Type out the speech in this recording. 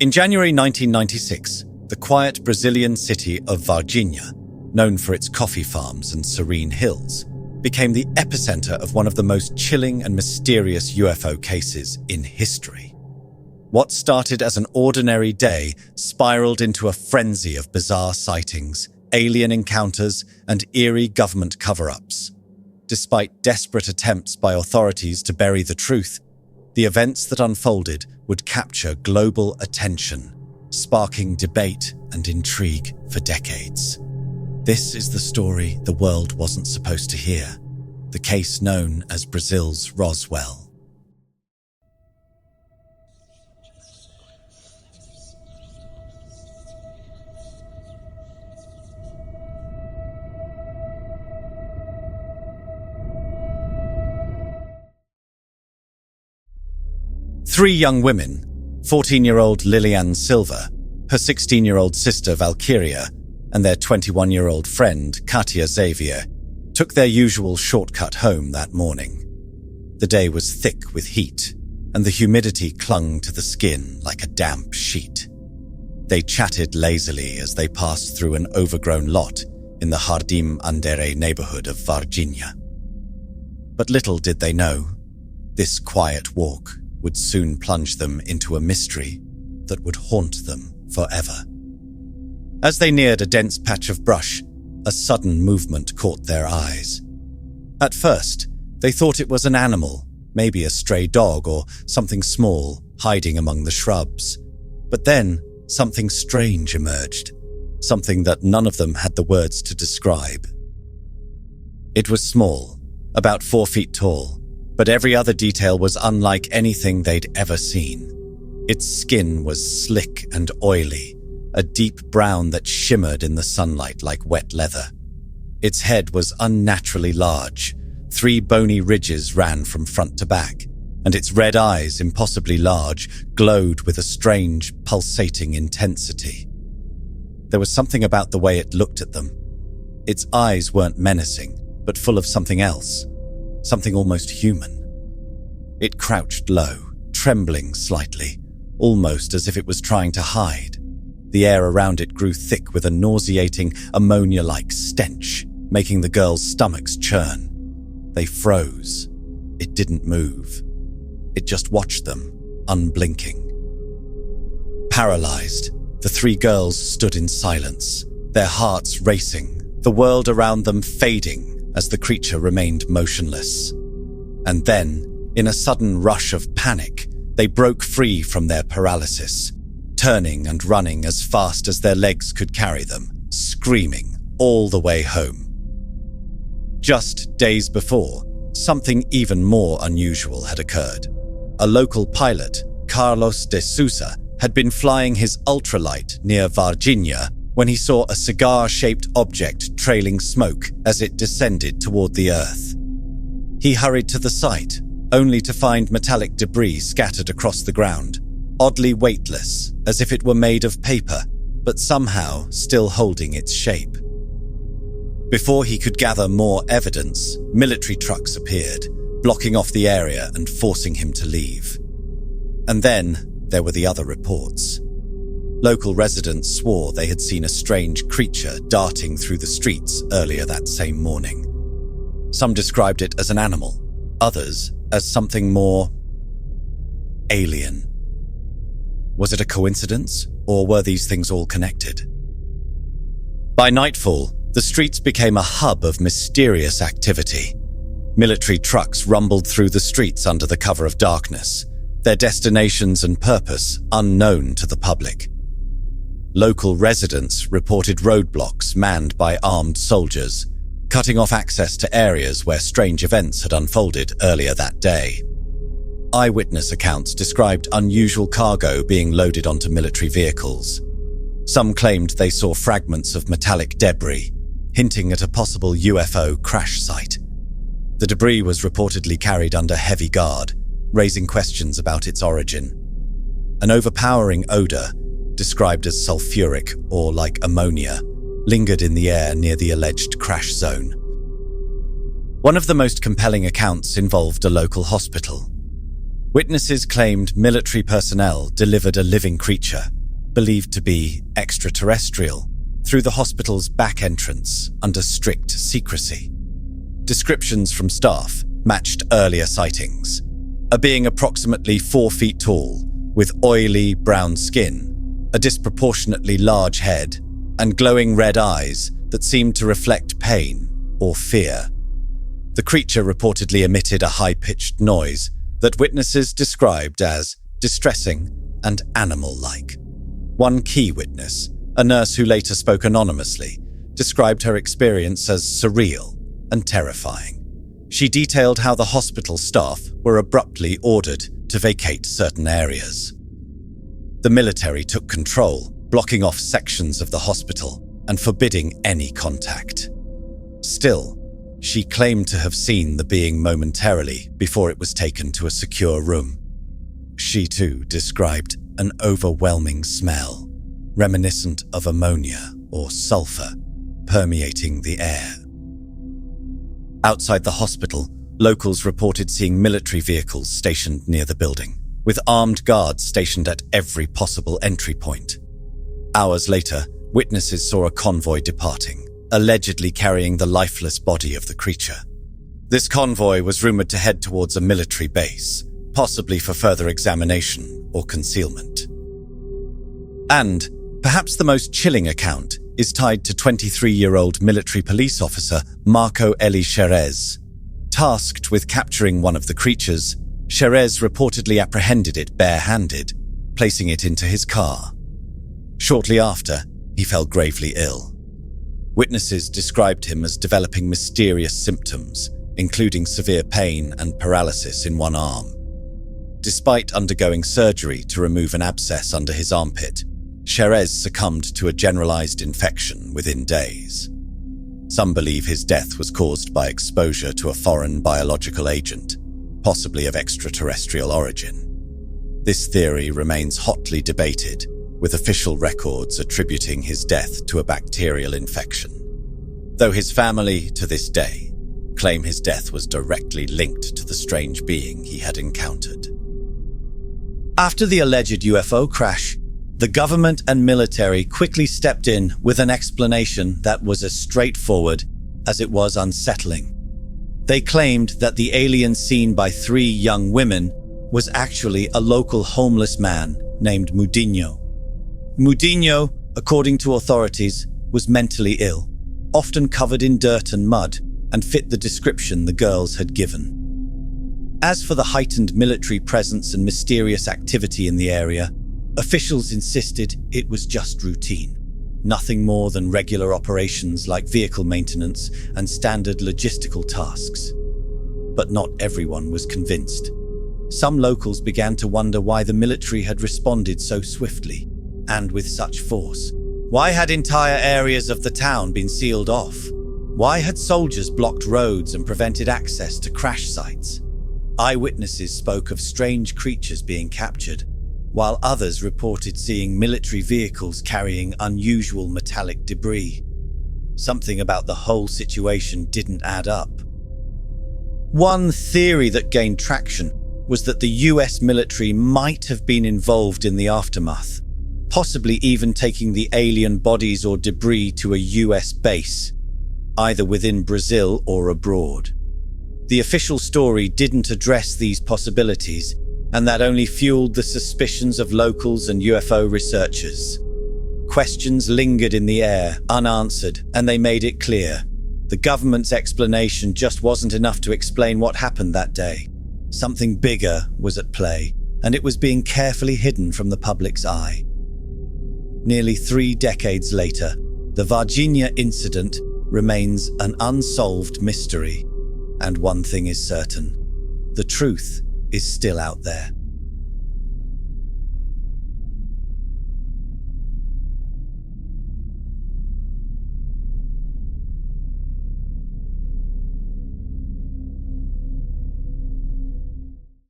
In January 1996, the quiet Brazilian city of Varginha, known for its coffee farms and serene hills, became the epicenter of one of the most chilling and mysterious UFO cases in history. What started as an ordinary day spiraled into a frenzy of bizarre sightings, alien encounters, and eerie government cover-ups. Despite desperate attempts by authorities to bury the truth, the events that unfolded would capture global attention, sparking debate and intrigue for decades. This is the story the world wasn't supposed to hear, the case known as Brazil's Roswell. Three young women, 14-year-old Liliane Silva, her 16-year-old sister Valkyria, and their 21-year-old friend Katia Xavier, took their usual shortcut home that morning. The day was thick with heat, and the humidity clung to the skin like a damp sheet. They chatted lazily as they passed through an overgrown lot in the Jardim Andere neighborhood of Varginha. But little did they know, this quiet walk would soon plunge them into a mystery that would haunt them forever. As they neared a dense patch of brush, a sudden movement caught their eyes. At first, they thought it was an animal, maybe a stray dog or something small hiding among the shrubs. But then, something strange emerged, something that none of them had the words to describe. It was small, about 4 feet tall, but every other detail was unlike anything they'd ever seen. Its skin was slick and oily, a deep brown that shimmered in the sunlight like wet leather. Its head was unnaturally large. 3 bony ridges ran from front to back, and its red eyes, impossibly large, glowed with a strange, pulsating intensity. There was something about the way it looked at them. Its eyes weren't menacing, but full of something else. Something almost human. It crouched low, trembling slightly, almost as if it was trying to hide. The air around it grew thick with a nauseating, ammonia-like stench, making the girls' stomachs churn. They froze. It didn't move. It just watched them, unblinking. Paralyzed, the 3 girls stood in silence, their hearts racing, the world around them fading as the creature remained motionless. And then, in a sudden rush of panic, they broke free from their paralysis, turning and running as fast as their legs could carry them, screaming all the way home. Just days before, something even more unusual had occurred. A local pilot, Carlos de Sousa, had been flying his ultralight near Varginha when he saw a cigar-shaped object trailing smoke as it descended toward the earth. He hurried to the site, only to find metallic debris scattered across the ground, oddly weightless, as if it were made of paper, but somehow still holding its shape. Before he could gather more evidence, military trucks appeared, blocking off the area and forcing him to leave. And then there were the other reports. Local residents swore they had seen a strange creature darting through the streets earlier that same morning. Some described it as an animal, others as something more alien. Was it a coincidence, or were these things all connected? By nightfall, the streets became a hub of mysterious activity. Military trucks rumbled through the streets under the cover of darkness, their destinations and purpose unknown to the public. Local residents reported roadblocks manned by armed soldiers, cutting off access to areas where strange events had unfolded earlier that day. Eyewitness accounts described unusual cargo being loaded onto military vehicles. Some claimed they saw fragments of metallic debris, hinting at a possible UFO crash site. The debris was reportedly carried under heavy guard, raising questions about its origin. An overpowering odor, described as sulfuric or like ammonia, lingered in the air near the alleged crash zone. One of the most compelling accounts involved a local hospital. Witnesses claimed military personnel delivered a living creature, believed to be extraterrestrial, through the hospital's back entrance under strict secrecy. Descriptions from staff matched earlier sightings. A being approximately 4 feet tall, with oily brown skin, a disproportionately large head, and glowing red eyes that seemed to reflect pain or fear. The creature reportedly emitted a high-pitched noise that witnesses described as distressing and animal-like. One key witness, a nurse who later spoke anonymously, described her experience as surreal and terrifying. She detailed how the hospital staff were abruptly ordered to vacate certain areas. The military took control, blocking off sections of the hospital and forbidding any contact. Still, she claimed to have seen the being momentarily before it was taken to a secure room. She too described an overwhelming smell, reminiscent of ammonia or sulfur, permeating the air. Outside the hospital, locals reported seeing military vehicles stationed near the building, with armed guards stationed at every possible entry point. Hours later, witnesses saw a convoy departing, allegedly carrying the lifeless body of the creature. This convoy was rumored to head towards a military base, possibly for further examination or concealment. And, perhaps the most chilling account is tied to 23-year-old military police officer Marco Eli Cherez. Tasked with capturing one of the creatures, Cherez reportedly apprehended it bare-handed, placing it into his car. Shortly after, he fell gravely ill. Witnesses described him as developing mysterious symptoms, including severe pain and paralysis in one arm. Despite undergoing surgery to remove an abscess under his armpit, Cherez succumbed to a generalized infection within days. Some believe his death was caused by exposure to a foreign biological agent, possibly of extraterrestrial origin. This theory remains hotly debated, with official records attributing his death to a bacterial infection, though his family, to this day, claim his death was directly linked to the strange being he had encountered. After the alleged UFO crash, the government and military quickly stepped in with an explanation that was as straightforward as it was unsettling. They claimed that the alien seen by 3 young women was actually a local homeless man named Mudinho. Mudinho, according to authorities, was mentally ill, often covered in dirt and mud, and fit the description the girls had given. As for the heightened military presence and mysterious activity in the area, officials insisted it was just routine, nothing more than regular operations like vehicle maintenance and standard logistical tasks. But not everyone was convinced. Some locals began to wonder why the military had responded so swiftly and with such force. Why had entire areas of the town been sealed off? Why had soldiers blocked roads and prevented access to crash sites? Eyewitnesses spoke of strange creatures being captured, while others reported seeing military vehicles carrying unusual metallic debris. Something about the whole situation didn't add up. One theory that gained traction was that the US military might have been involved in the aftermath, possibly even taking the alien bodies or debris to a US base, either within Brazil or abroad. The official story didn't address these possibilities, and that only fueled the suspicions of locals and UFO researchers. Questions lingered in the air, unanswered, and they made it clear. The government's explanation just wasn't enough to explain what happened that day. Something bigger was at play, and it was being carefully hidden from the public's eye. Nearly 3 decades later, the Varginha Incident remains an unsolved mystery. And one thing is certain: the truth is still out there.